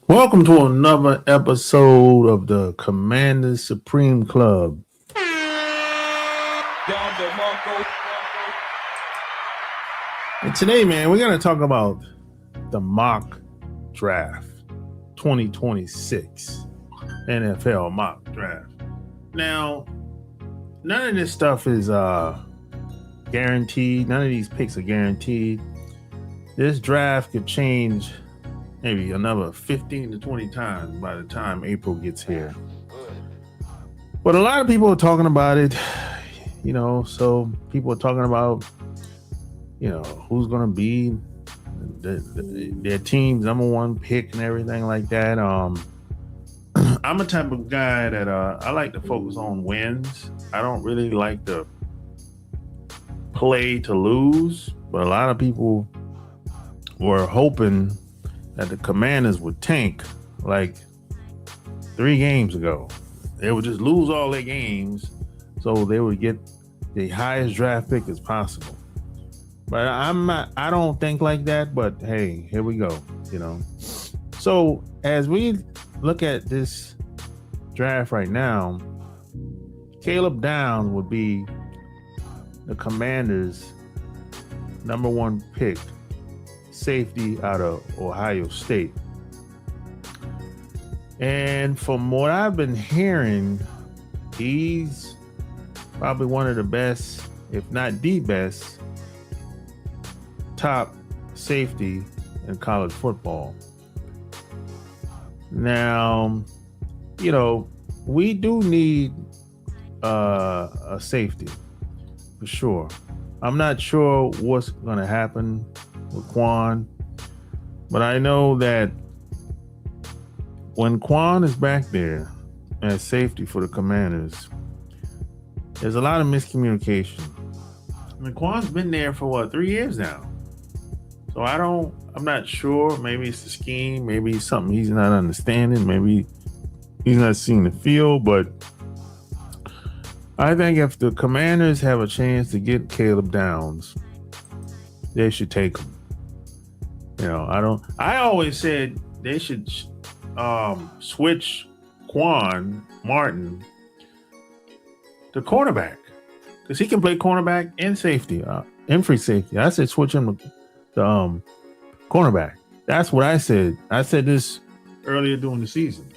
Welcome to another episode of the Commanders Supreme Club. And today, man, we're going to talk about the mock draft 2026 NFL mock draft. Now, none of this stuff is guaranteed. None of these picks are guaranteed. This draft could change maybe another 15 to 20 times by the time April gets here. But a lot of people are talking about it, so people are talking about, who's going to be their team's number one pick and everything like that. I'm a type of guy that I like to focus on wins. I don't really like to play to lose, but a lot of people were hoping that the Commanders would tank like 3 games ago. They would just lose all their games so they would get the highest draft pick as possible. But I don't think like that, but hey, here we go, So as we look at this draft right now, Caleb Downs would be the Commanders' number one pick, safety out of Ohio State. And from what I've been hearing, he's probably one of the best, if not the best, top safety in college football. Now, we do need a safety for sure. I'm not sure what's going to happen with Quan, but I know that when Quan is back there as safety for the Commanders, there's a lot of miscommunication. I mean, Quan's been there for 3 years now. So I'm not sure. Maybe it's the scheme. Maybe it's something he's not understanding. Maybe he's not seeing the field. But I think if the Commanders have a chance to get Caleb Downs, they should take him. I always said they should switch Quan Martin to cornerback because he can play cornerback and safety, and free safety. I said switch him to cornerback. That's what I said. I said this earlier during the season.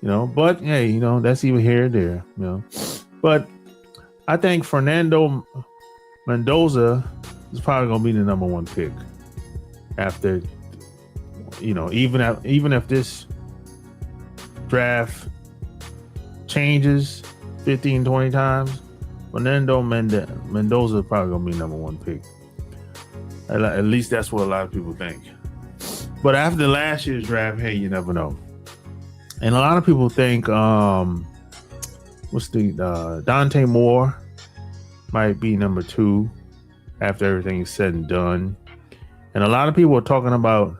But hey, that's either here or there. But I think Fernando Mendoza is probably going to be the number one pick after, even if this draft changes 15, 20 times, Fernando Mendoza is probably going to be number one pick. At least that's what a lot of people think. But after last year's draft, hey, you never know. And a lot of people think, Dante Moore might be number 2 after everything is said and done. And a lot of people are talking about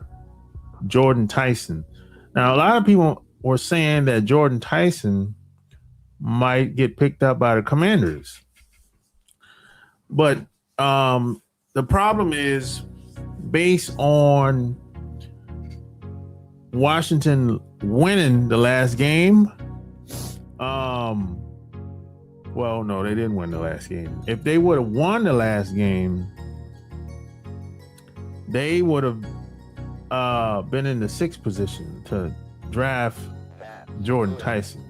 Jordan Tyson. Now, a lot of people were saying that Jordan Tyson might get picked up by the Commanders. But the problem is, based on Washington winning the last game, well, no, they didn't win the last game. If they would have won the last game, they would have been in the 6th position to draft Jordan Tyson.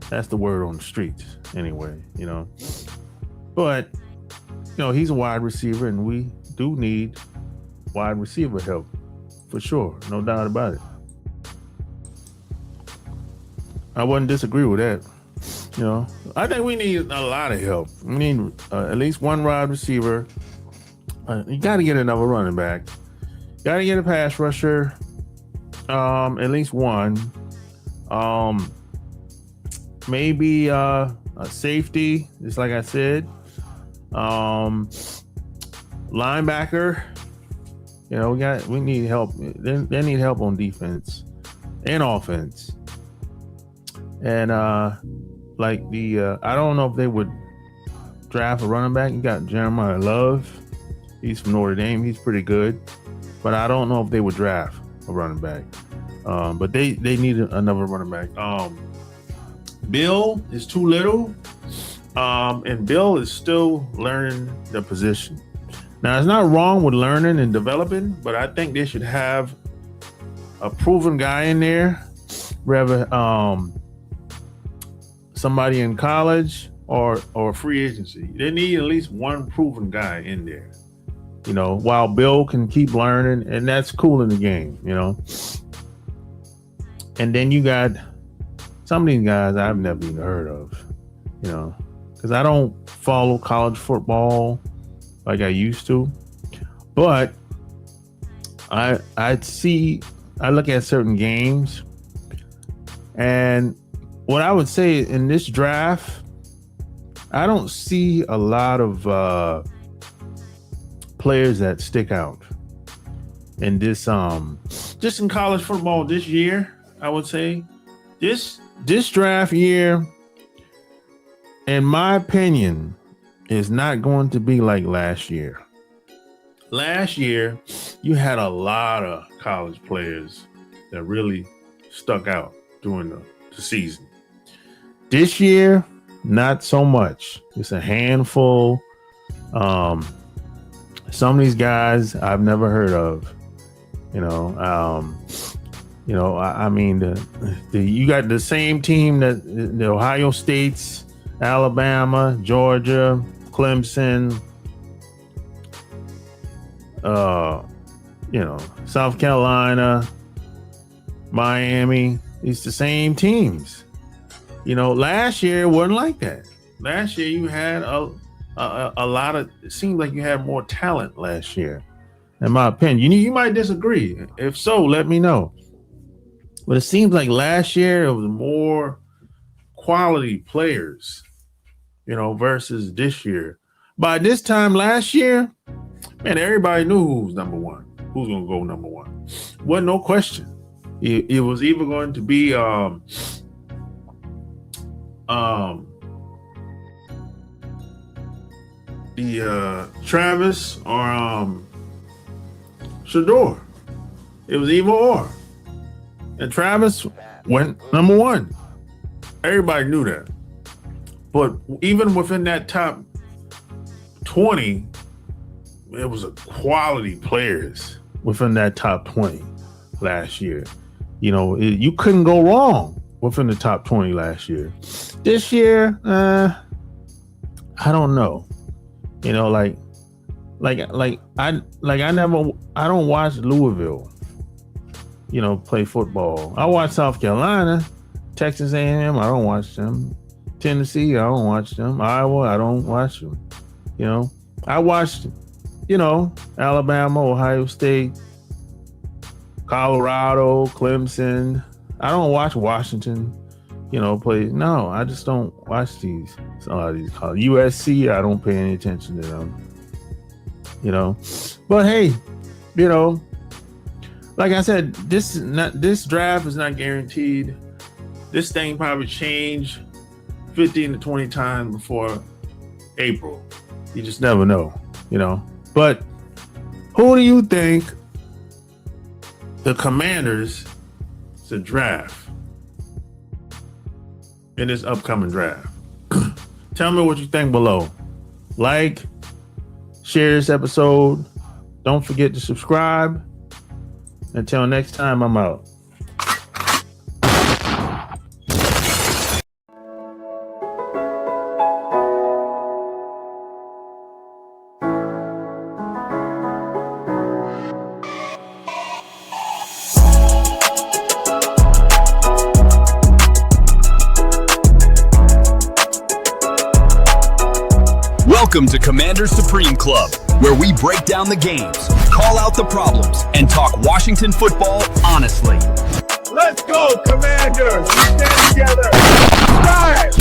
That's the word on the streets, anyway, But, he's a wide receiver, and we do need wide receiver help, for sure. No doubt about it. I wouldn't disagree with that. I think we need a lot of help. We need at least one wide receiver. You got to get another running back. Got to get a pass rusher. At least one. Maybe a safety, just like I said. Linebacker. We need help. They need help on defense and offense. And I don't know if they would draft a running back. You got Jeremiah Love. He's from Notre Dame. He's pretty good. But I don't know if they would draft a running back. But they need another running back. Bill is too little, and Bill is still learning the position. Now, it's not wrong with learning and developing, but I think they should have a proven guy in there, rather somebody in college or free agency. They need at least one proven guy in there, while Bill can keep learning, and that's cool in the game, And then you got some of these guys I've never even heard of, because I don't follow college football like I used to. But I look at certain games, and what I would say in this draft, I don't see a lot of players that stick out in this just in college football this year. I would say this draft year, in my opinion, is not going to be like last year. Last year, you had a lot of college players that really stuck out during the season. This year, not so much. It's a handful. Some of these guys I've never heard of. I mean, you got the same team that the Ohio States, Alabama, Georgia, Clemson, South Carolina, Miami. It's the same teams. Last year it wasn't like that. Last year you had a lot of. It seemed like you had more talent last year, in my opinion. You might disagree. If so, let me know. But it seems like last year it was more quality players, versus this year. By this time last year, man, everybody knew who was number one. Who's going to go number one? Wasn't no question. It was either going to be Travis or Shador. It was either or. And Travis went number one. Everybody knew that. But even within that top 20, it was a quality players within that top 20 last year. You couldn't go wrong within the top 20 last year. This year, I don't know. I don't watch Louisville, play football. I watch South Carolina, Texas A&M. I don't watch them. Tennessee, I don't watch them. Iowa, I don't watch them. I watched, Alabama, Ohio State, Colorado, Clemson. I don't watch Washington, play. No, I just don't watch these. A lot of these colleges. USC, I don't pay any attention to them. But hey, like I said, this draft is not guaranteed. This thing probably changed 15 to 20 times before April. You just never know, But who do you think the Commanders should draft in this upcoming draft? Tell me what you think below. Like, share this episode. Don't forget to subscribe. Until next time, I'm out. Welcome to Commander Supreme Club, where we break down the games, call out the problems, and talk Washington football honestly. Let's go, Commanders! We stand together! Strive!